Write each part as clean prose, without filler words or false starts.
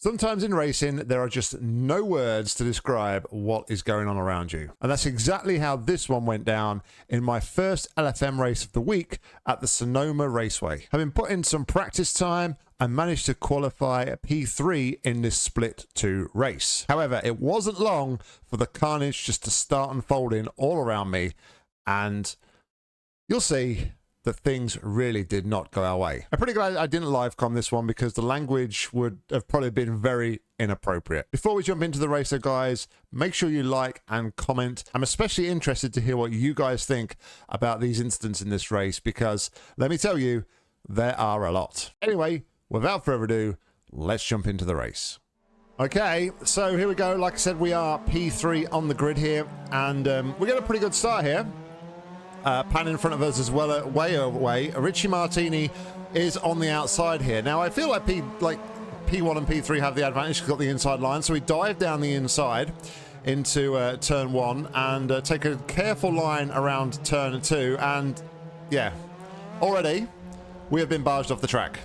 Sometimes in racing, there are just no words to describe what is going on around you. And that's exactly how this one went down in my first LFM race of the week at the Sonoma Raceway. Having put in some practice time, I managed to qualify a P3 in this split 2 race. However, it wasn't long for the carnage just to start unfolding all around me, and you'll see that things really did not go our way. I'm pretty glad I didn't live com this one because the language would have probably been very inappropriate. Before we jump into the race though, guys, make sure you like and comment. I'm especially interested to hear what you guys think about these incidents in this race because let me tell you, there are a lot. Anyway, without further ado, let's jump into the race. Okay, so here we go. Like I said, we are P3 on the grid here, and we get a pretty good start here. Pan in front of us as well, way away. Richie Martini is on the outside here. Now, I feel like P1 and P3 have the advantage. He's got the inside line, so we dive down the inside into turn 1 and take a careful line around turn 2. And yeah, already we have been barged off the track.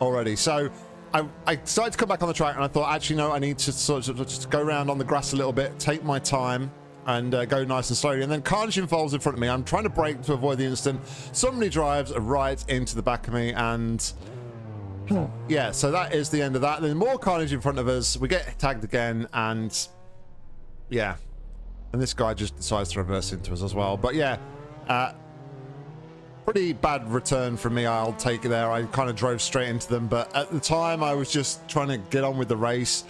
Already. So I decided to come back on the track, and I thought, actually, no, I need to sort of just go around on the grass a little bit, take my time, and go nice and slowly. And then carnage involves in front of me. I'm trying to brake to avoid the incident. Somebody drives right into the back of me, and yeah, so that is the end of that. Then more carnage in front of us. We get tagged again, and yeah, and this guy just decides to reverse into us as well. But yeah, pretty bad return from me, I'll take it there. I kind of drove straight into them, but at the time I was just trying to get on with the race.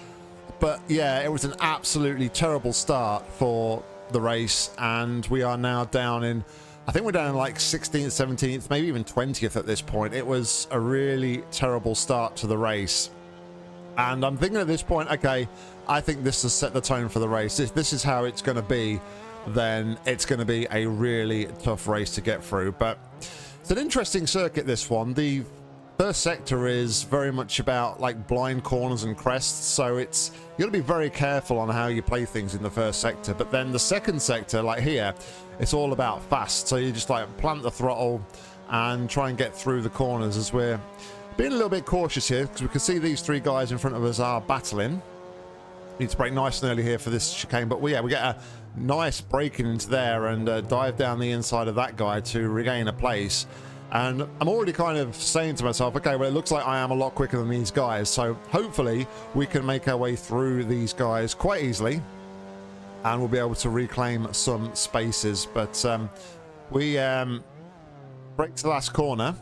But yeah, it was an absolutely terrible start for the race, and we are now down in, I think we're down in like 16th, 17th, maybe even 20th at this point. It was a really terrible start to the race, and I'm thinking at this point, okay, I think this has set the tone for the race. If this is how it's going to be, then it's going to be a really tough race to get through. But it's an interesting circuit, this one. The first sector is very much about like blind corners and crests, so it's, you got to be very careful on how you play things in the first sector. But then the second sector, like here, it's all about fast, so you just like plant the throttle and try and get through the corners, as we're being a little bit cautious here because we can see these 3 guys in front of us are battling. Need to brake nice and early here for this chicane, but we get a nice braking into there and dive down the inside of that guy to regain a place. And I'm already kind of saying to myself, okay, well, it looks like I am a lot quicker than these guys, so hopefully we can make our way through these guys quite easily and we'll be able to reclaim some spaces. But we brake to the last corner,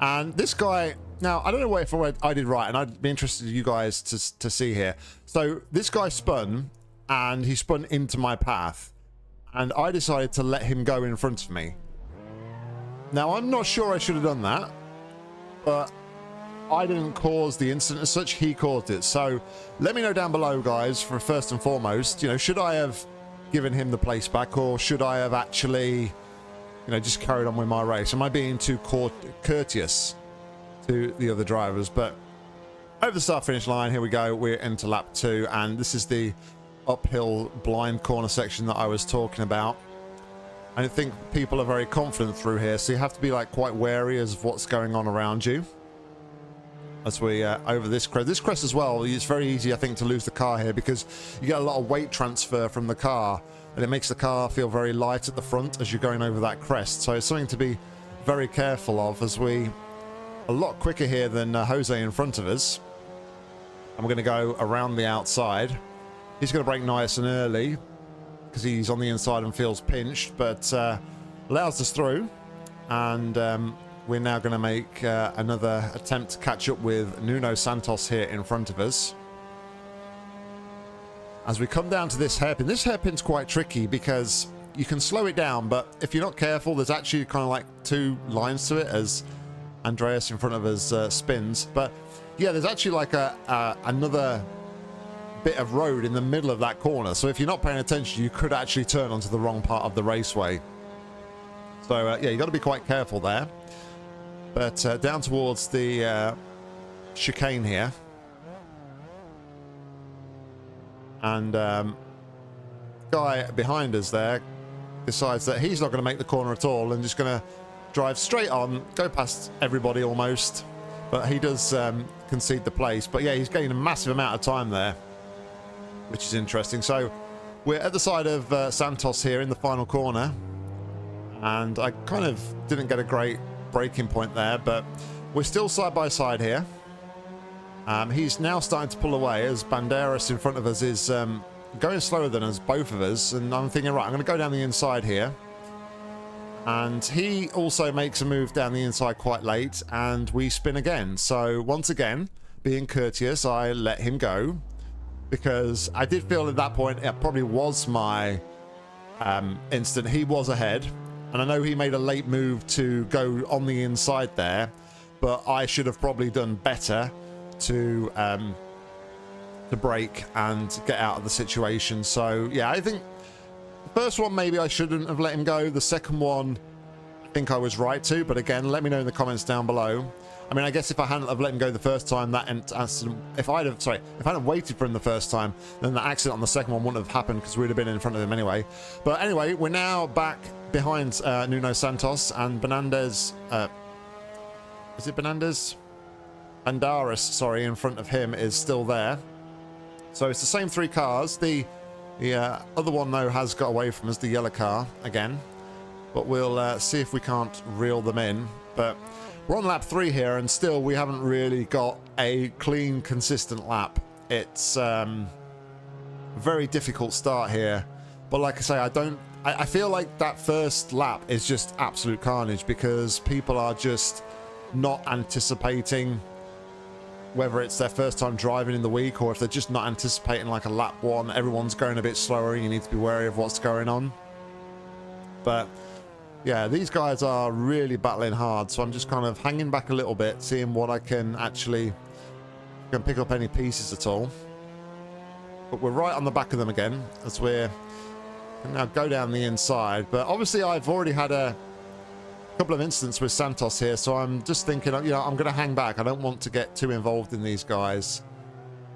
and this guy, now I don't know if I did right, and I'd be interested in you guys to see here. So this guy spun, and he spun into my path, and I decided to let him go in front of me. Now, I'm not sure I should have done that, but I didn't cause the incident as such, he caused it. So let me know down below, guys, for first and foremost, you know, should I have given him the place back, or should I have actually, you know, just carried on with my race? Am I being too courteous to the other drivers? But over the start finish line, here we go, we're into lap 2, and this is the uphill blind corner section that I was talking about. I don't think people are very confident through here, so you have to be like quite wary of what's going on around you. As we over this crest as well, it's very easy, I think, to lose the car here because you get a lot of weight transfer from the car, and it makes the car feel very light at the front as you're going over that crest. So it's something to be very careful of, as we a lot quicker here than Jose in front of us. I'm going to go around the outside. He's going to brake nice and early because he's on the inside and feels pinched, but allows us through. And we're now going to make another attempt to catch up with Nuno Santos here in front of us. As we come down to this hairpin's quite tricky because you can slow it down, but if you're not careful, there's actually kind of like 2 lines to it as Andreas in front of us spins. But yeah, there's actually like another bit of road in the middle of that corner, so if you're not paying attention, you could actually turn onto the wrong part of the raceway. So yeah, you got to be quite careful there. But down towards the chicane here, and guy behind us there decides that he's not going to make the corner at all and just going to drive straight on, go past everybody almost. But he does concede the place. But yeah, he's gained a massive amount of time there, which is interesting. So we're at the side of Santos here in the final corner, and I kind of didn't get a great braking point there, but we're still side by side here. He's now starting to pull away as Banderas in front of us is going slower than us, both of us, and I'm thinking, right, I'm going to go down the inside here. And he also makes a move down the inside quite late, and we spin again. So once again, being courteous, I let him go, because I did feel at that point it probably was my instant. He was ahead, and I know he made a late move to go on the inside there, but I should have probably done better to brake and get out of the situation. So yeah, I think the first one maybe I shouldn't have let him go. The second one I think I was right to, but again, let me know in the comments down below. I mean, I guess if I hadn't have let him go the first time, that accident, if I hadn't waited for him the first time, then the accident on the second one wouldn't have happened, because we'd have been in front of him anyway. But anyway, we're now back behind Nuno Santos, and Banderas, is it Banderas? Banderas, sorry, in front of him is still there. So it's the same three cars. The other one, though, has got away from us, the yellow car, again. But we'll see if we can't reel them in. But we're on lap 3 here, and still we haven't really got a clean, consistent lap. It's a very difficult start here. But like I say, I feel like that first lap is just absolute carnage, because people are just not anticipating, whether it's their first time driving in the week, or if they're just not anticipating like a lap 1, everyone's going a bit slower, you need to be wary of what's going on. But yeah, these guys are really battling hard, so I'm just kind of hanging back a little bit, seeing what I can actually pick up any pieces at all. But we're right on the back of them again, as we're now go down the inside. But obviously I've already had a couple of incidents with Santos here, so I'm just thinking, you know, I'm going to hang back. I don't want to get too involved in these guys,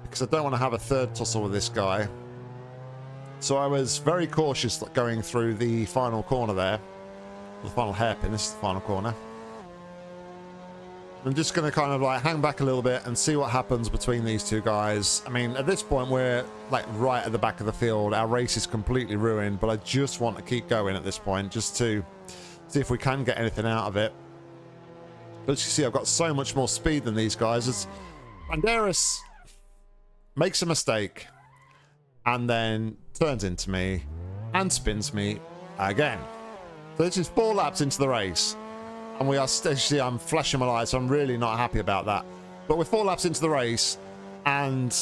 because I don't want to have a third tussle with this guy. So I was very cautious going through the final corner there, the final hairpin. This is the final corner. I'm just going to kind of like hang back a little bit and see what happens between these two guys. I mean, at this point we're like right at the back of the field. Our race is completely ruined, but I just want to keep going at this point, just to see if we can get anything out of it. But as you see, I've got so much more speed than these guys. As Banderas makes a mistake and then turns into me and spins me again. So this is 4 laps into the race, and we are still, I'm flashing my lights, so I'm really not happy about that. But we're 4 laps into the race, and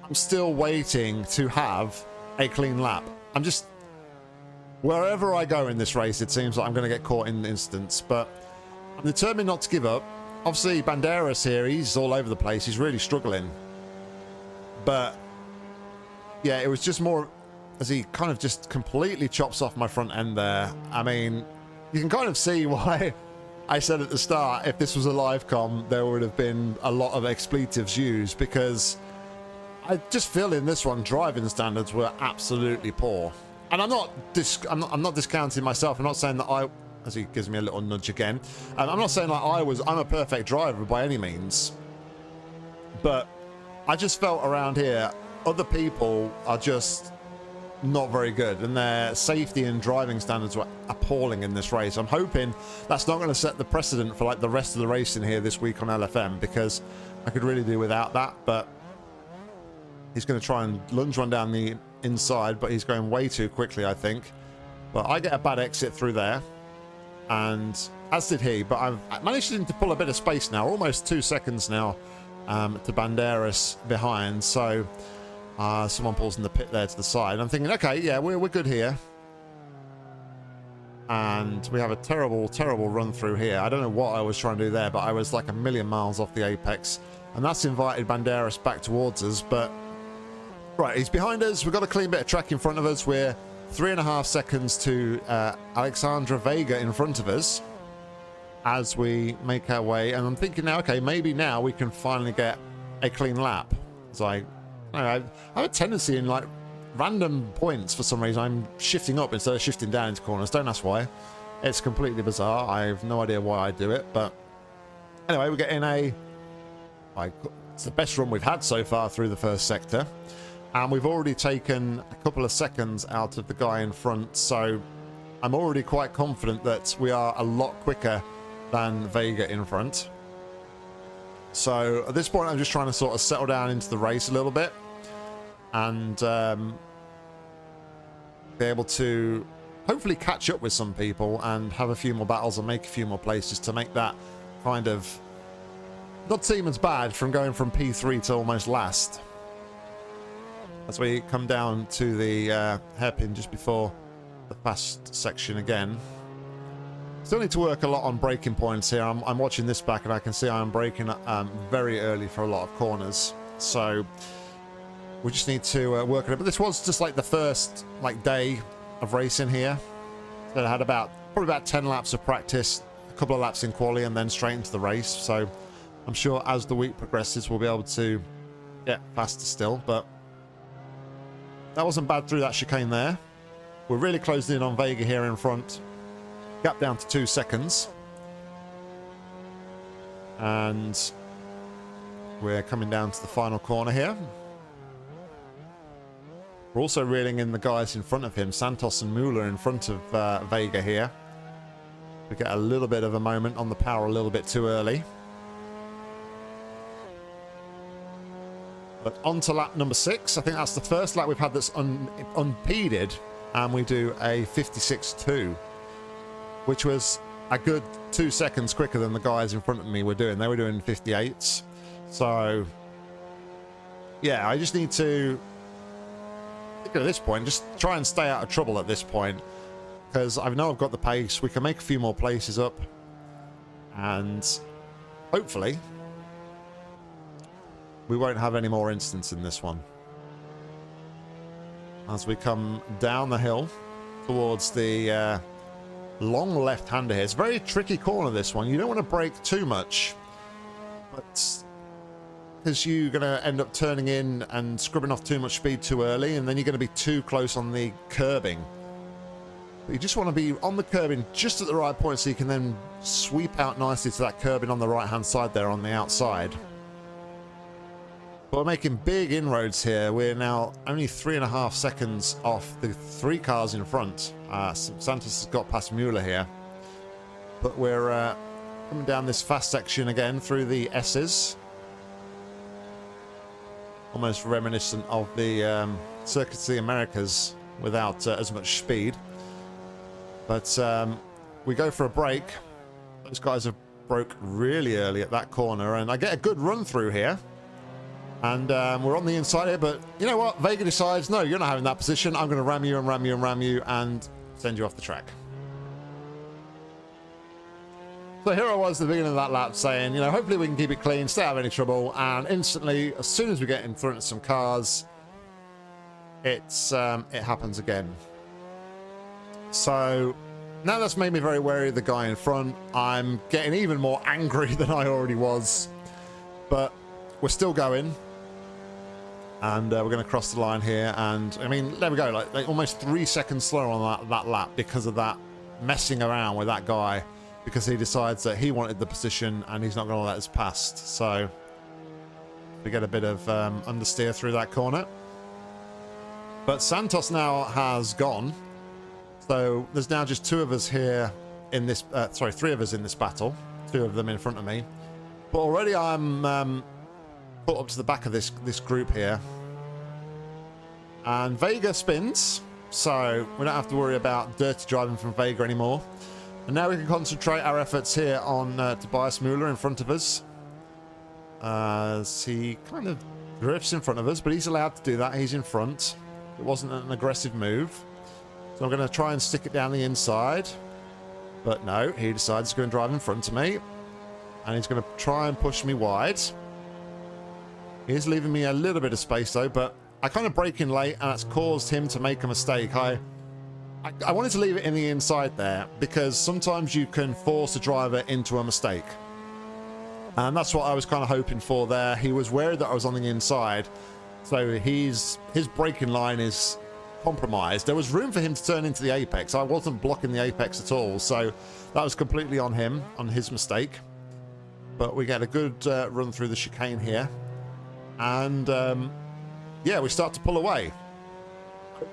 I'm still waiting to have a clean lap. I'm just, wherever I go in this race, it seems like I'm going to get caught in incidents, but I'm determined not to give up. Obviously, Banderas here, he's all over the place. He's really struggling. But yeah, it was just more as he kind of just completely chops off my front end there. I mean, you can kind of see why I said at the start, if this was a live com, there would have been a lot of expletives used, because I just feel in this one, driving standards were absolutely poor. And I'm not discounting myself. I'm not saying that as he gives me a little nudge again, I'm not saying like I'm a perfect driver by any means, but I just felt around here other people are just not very good, and their safety and driving standards were appalling in this race. I'm hoping that's not going to set the precedent for like the rest of the racing here this week on LFM, because I could really do without that. But he's going to try and lunge one down the inside, but he's going way too quickly, I think. But I get a bad exit through there, and as did he. But I've managed to pull a bit of space now, almost 2 seconds now, to Banderas behind. So someone pulls in the pit there to the side. I'm thinking, okay, yeah, we're good here. And we have a terrible, terrible run through here. I don't know what I was trying to do there, but I was like a million miles off the apex. And that's invited Banderas back towards us. But right, he's behind us. We've got a clean bit of track in front of us. We're 3.5 seconds to Alexandra Vega in front of us as we make our way. And I'm thinking now, okay, maybe now we can finally get a clean lap. It's like, I have a tendency in like random points, for some reason I'm shifting up instead of shifting down into corners. Don't ask why. It's completely bizarre. I have no idea why I do it, but anyway, we're getting a It's the best run we've had so far through the first sector, and we've already taken a couple of seconds out of the guy in front, so I'm already quite confident that we are a lot quicker than Vega in front. So at this point I'm just trying to sort of settle down into the race a little bit and be able to hopefully catch up with some people and have a few more battles and make a few more places to make that kind of not seem as bad from going from P3 to almost last. As we come down to the hairpin just before the fast section again. Still need to work a lot on braking points here. I'm watching this back and I can see I'm braking very early for a lot of corners. So we just need to work on it. But this was just like the first day of racing here. So I had probably about 10 laps of practice, a couple of laps in quali, and then straight into the race. So I'm sure as the week progresses, we'll be able to get faster still. But that wasn't bad through that chicane there. We're really closing in on Vega here in front. Gap down to 2 seconds. And we're coming down to the final corner here. We're also reeling in the guys in front of him, Santos and Muller in front of Vega here. We get a little bit of a moment on the power a little bit too early. But on to lap number 6. I think that's the first lap we've had that's unpeded, and we do a 56.2, which was a good 2 seconds quicker than the guys in front of me were doing. They were doing 58s. So yeah, I just need to, at this point, just try and stay out of trouble at this point, because I know I've got the pace. We can make a few more places up, and hopefully we won't have any more incidents in this one. As we come down the hill towards the long left-hander here. It's a very tricky corner, this one. You don't want to brake too much, but because you're going to end up turning in and scrubbing off too much speed too early, and then you're going to be too close on the curbing. But you just want to be on the curbing just at the right point so you can then sweep out nicely to that curbing on the right-hand side there on the outside. But we're making big inroads here. We're now only 3.5 seconds off the 3 cars in front. Santos has got past Mueller here. But we're coming down this fast section again through the S's. Almost reminiscent of the Circuits of the Americas without as much speed. But we go for a break. Those guys have broke really early at that corner, and I get a good run through here. And we're on the inside here, but you know what? Vega decides, no, you're not having that position. I'm going to ram you and ram you and ram you and send you off the track. So here I was at the beginning of that lap saying, you know, hopefully we can keep it clean, stay out of any trouble. And instantly, as soon as we get in front of some cars, it happens again. So now that's made me very wary of the guy in front. I'm getting even more angry than I already was. But we're still going. And we're going to cross the line here, and I mean, there we go, like almost 3 seconds slower on that lap because of that messing around with that guy, because he decides that he wanted the position and he's not going to let us past. So we get a bit of understeer through that corner. But Santos now has gone, so there's now just 2 of us here in this, 3 of us in this battle, 2 of them in front of me. But already I'm put up to the back of this group here, and Vega spins, so we don't have to worry about dirty driving from Vega anymore. And now we can concentrate our efforts here on Tobias Mueller in front of us, as he kind of drifts in front of us, but he's allowed to do that. He's in front. It wasn't an aggressive move, so I'm going to try and stick it down the inside, but no, he decides he's going to drive in front of me, and he's going to try and push me wide. He's leaving me a little bit of space though, but I kind of brake in late, and that's caused him to make a mistake. I wanted to leave it in the inside there, because sometimes you can force a driver into a mistake. And that's what I was kind of hoping for there. He was worried that I was on the inside, so his braking line is compromised. There was room for him to turn into the apex. I wasn't blocking the apex at all, so that was completely on him, on his mistake. But we get a good run through the chicane here. And yeah, we start to pull away.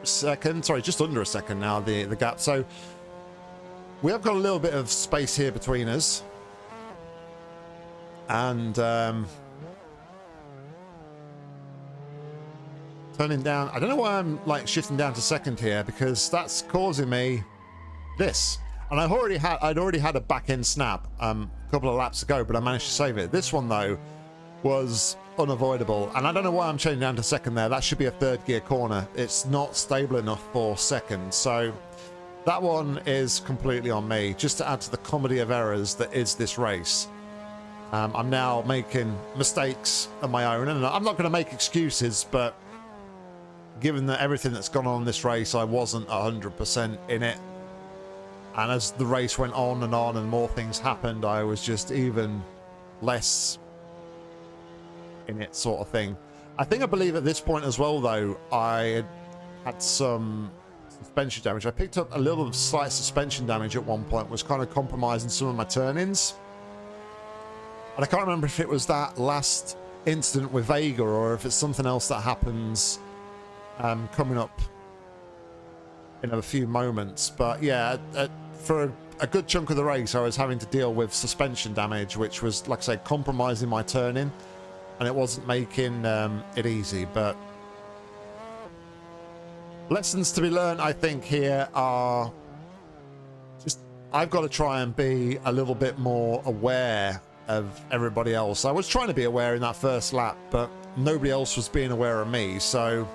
Second, sorry, just under a second now, the gap. So we have got a little bit of space here between us. And turning down, I don't know why I'm like shifting down to second here, because that's causing me this. And I'd already had a back end snap a couple of laps ago, but I managed to save it. This one though was unavoidable, and I don't know why I'm changing down to second there. That should be a third gear corner. It's not stable enough for second, so that one is completely on me, just to add to the comedy of errors that is this race. I'm now making mistakes of my own, and I'm not going to make excuses, but given that everything that's gone on in this race, I wasn't 100% in it. And as the race went on and more things happened, I was just even less in it, sort of thing. I believe at this point as well, though, I had some suspension damage. I picked up a little slight suspension damage at one point, was kind of compromising some of my turn-ins. And I can't remember if it was that last incident with Vega or if it's something else that happens coming up in a few moments. But yeah, for a good chunk of the race, I was having to deal with suspension damage, which was, like I say, compromising my turn-in. And it wasn't making it easy, but lessons to be learned, I think, here are just I've got to try and be a little bit more aware of everybody else. I was trying to be aware in that first lap, but nobody else was being aware of me, so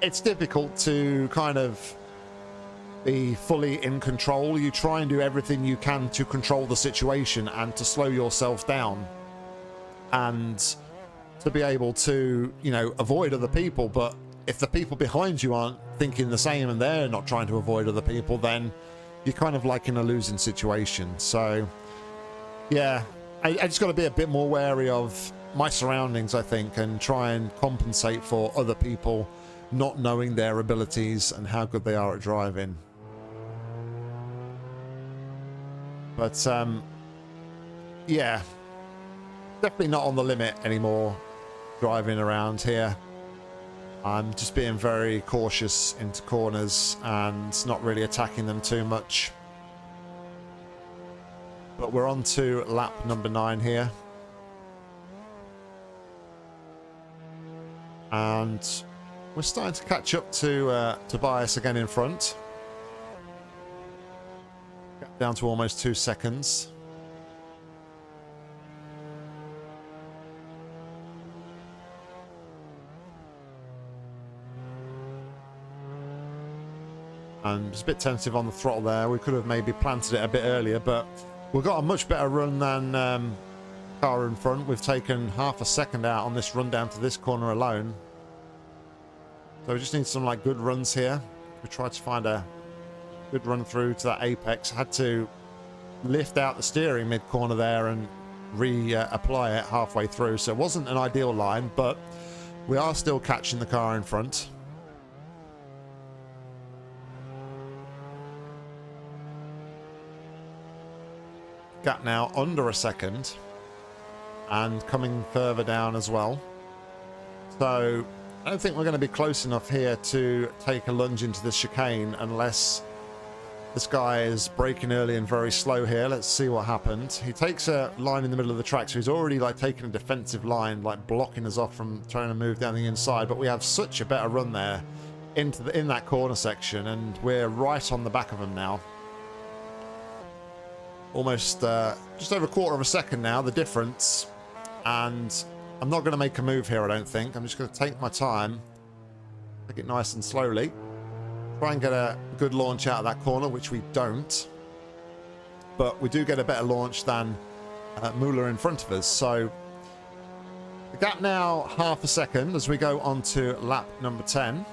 it's difficult to kind of be fully in control. You try and do everything you can to control the situation and to slow yourself down, and to be able to, you know, avoid other people. But if the people behind you aren't thinking the same and they're not trying to avoid other people, then you're kind of like in a losing situation. So yeah, I just got to be a bit more wary of my surroundings, I think, and try and compensate for other people not knowing their abilities and how good they are at driving. But yeah, definitely not on the limit anymore driving around here. I'm just being very cautious into corners and not really attacking them too much. But we're on to lap number 9 here. And we're starting to catch up to Tobias again in front. Get down to almost 2 seconds. And it's a bit tentative on the throttle there. We could have maybe planted it a bit earlier, but we've got a much better run than car in front. We've taken half a second out on this run down to this corner alone. So we just need some like good runs here. We tried to find a good run through to that apex. Had to lift out the steering mid-corner there and reapply it halfway through. So it wasn't an ideal line, but we are still catching the car in front. Gap now under a second and coming further down as well. So I don't think we're going to be close enough here to take a lunge into the chicane unless this guy is braking early and very slow here. Let's see what happened. He takes a line in the middle of the track, so he's already like taking a defensive line, like blocking us off from trying to move down the inside. But we have such a better run there in that corner section, and we're right on the back of him now. Almost just over a quarter of a second now, the difference. And I'm not going to make a move here, I don't think. I'm just going to take my time, take it nice and slowly, try and get a good launch out of that corner, which we don't, but we do get a better launch than Muller in front of us. So the gap now half a second as we go on to lap number 10.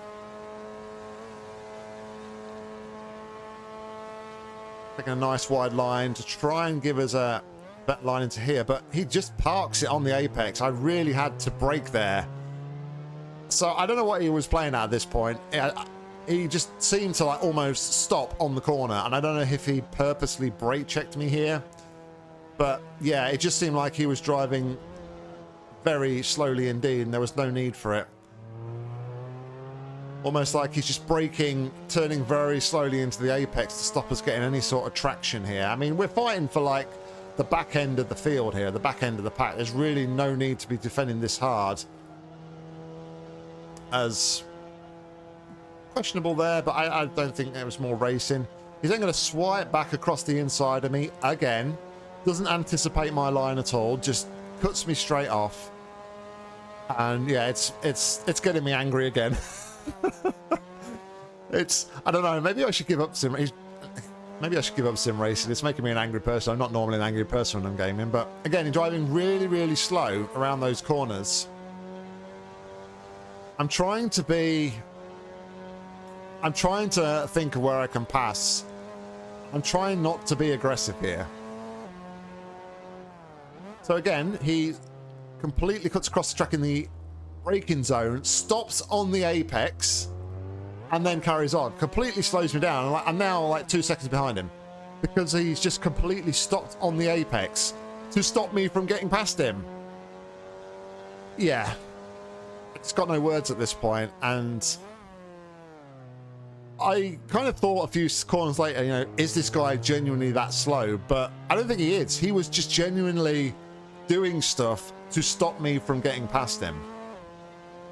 Taking a nice wide line to try and give us a better line into here, but he just parks it on the apex. I really had to brake there. So I don't know what he was playing at this point. He just seemed to like almost stop on the corner, and I don't know if he purposely brake checked me here, but yeah, it just seemed like he was driving very slowly indeed, and there was no need for it. Almost like he's just braking, turning very slowly into the apex to stop us getting any sort of traction here. I mean, we're fighting for like the back end of the field here, the back end of the pack. There's really no need to be defending this hard. As questionable there, but I don't think there was more racing. He's then going to swipe back across the inside of me again. Doesn't anticipate my line at all, just cuts me straight off. And yeah, it's getting me angry again. I don't know, maybe I should give up sim racing. It's making me an angry person. I'm not normally an angry person when I'm gaming, but again, you're driving really, really slow around those corners. I'm trying to think of where I can pass. I'm trying not to be aggressive here. So again, he completely cuts across the track in the braking zone, stops on the apex, and then carries on. Completely slows me down. I'm now like 2 seconds behind him because he's just completely stopped on the apex to stop me from getting past him. Yeah. It's got no words at this point, and I kind of thought a few corners later, you know, is this guy genuinely that slow? But I don't think he is. He was just genuinely doing stuff to stop me from getting past him.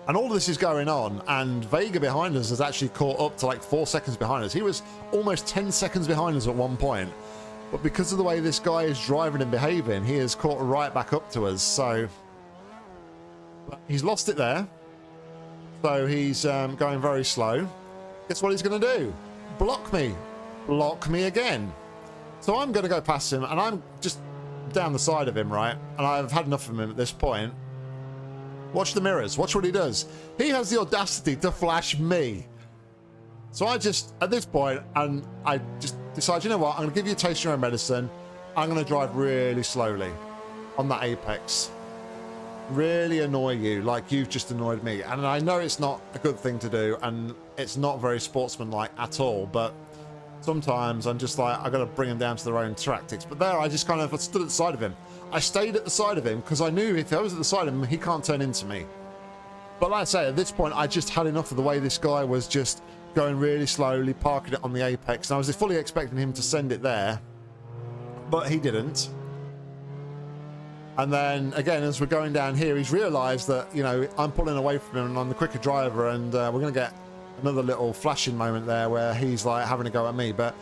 And all of this is going on, and Vega behind us has actually caught up to like 4 seconds behind us. He was almost 10 seconds behind us at one point. But because of the way this guy is driving and behaving, he has caught right back up to us. So he's lost it there. So he's going very slow. Guess what he's going to do? Block me. Block me again. So I'm going to go past him, and I'm just down the side of him, right? And I've had enough of him at this point. Watch the mirrors. Watch what he does. He has the audacity to flash me. So I just, at this point, and I just decide, you know what? I'm going to give you a taste of your own medicine. I'm going to drive really slowly on that apex. Really annoy you like you've just annoyed me. And I know it's not a good thing to do, and it's not very sportsmanlike at all, but sometimes I'm just like, I've got to bring them down to their own tactics. But there, I just kind of stood at the side of him. I stayed at the side of him because I knew if I was at the side of him, he can't turn into me. But like I say, at this point, I just had enough of the way this guy was just going really slowly, parking it on the apex. And I was fully expecting him to send it there, but he didn't. And then again, as we're going down here, he's realized that, you know, I'm pulling away from him and I'm the quicker driver, and we're going to get another little flashing moment there where he's like having a go at me. But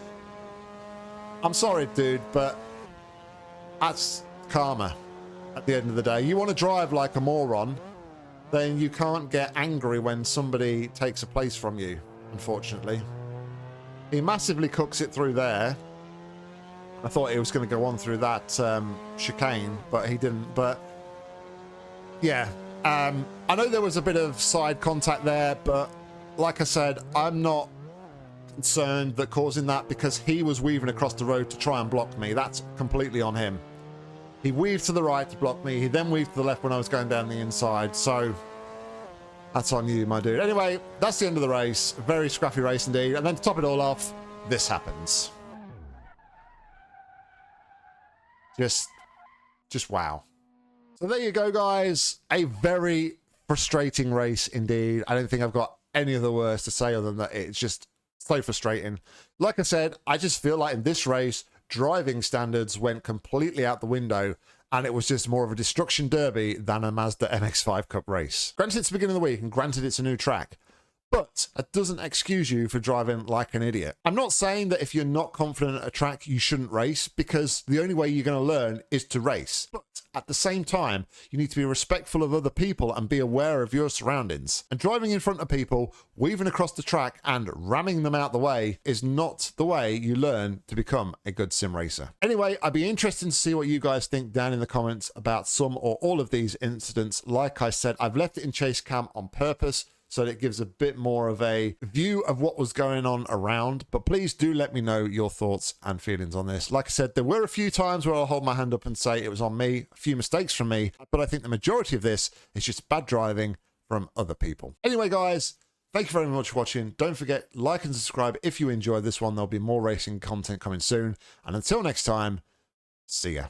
I'm sorry, dude, but that's karma at the end of the day. You want to drive like a moron, then you can't get angry when somebody takes a place from you, unfortunately. He massively cooks it through there. I thought he was going to go on through that chicane, but he didn't. But yeah, I know there was a bit of side contact there, but like I said, I'm not concerned that causing that, because he was weaving across the road to try and block me. That's completely on him. He weaved to the right to block me. He then weaved to the left when I was going down the inside. So that's on you, my dude. Anyway, that's the end of the race. Very scrappy race indeed. And then to top it all off, this happens. Just wow. So there you go, guys. A very frustrating race indeed. I don't think I've got any other words to say other than that it's just so frustrating. Like I said, I just feel like in this race, driving standards went completely out the window, and it was just more of a destruction derby than a Mazda MX-5 Cup race. Granted, it's the beginning of the week, and granted, it's a new track, but that doesn't excuse you for driving like an idiot. I'm not saying that if you're not confident at a track, you shouldn't race, because the only way you're going to learn is to race. But at the same time, you need to be respectful of other people and be aware of your surroundings. And driving in front of people, weaving across the track and ramming them out the way is not the way you learn to become a good sim racer. Anyway, I'd be interested to see what you guys think down in the comments about some or all of these incidents. Like I said, I've left it in chase cam on purpose, so that it gives a bit more of a view of what was going on around. But please do let me know your thoughts and feelings on this. Like I said, there were a few times where I'll hold my hand up and say it was on me, a few mistakes from me, but I think the majority of this is just bad driving from other people. Anyway, guys, thank you very much for watching. Don't forget, like and subscribe if you enjoyed this one. There'll be more racing content coming soon. And until next time, see ya.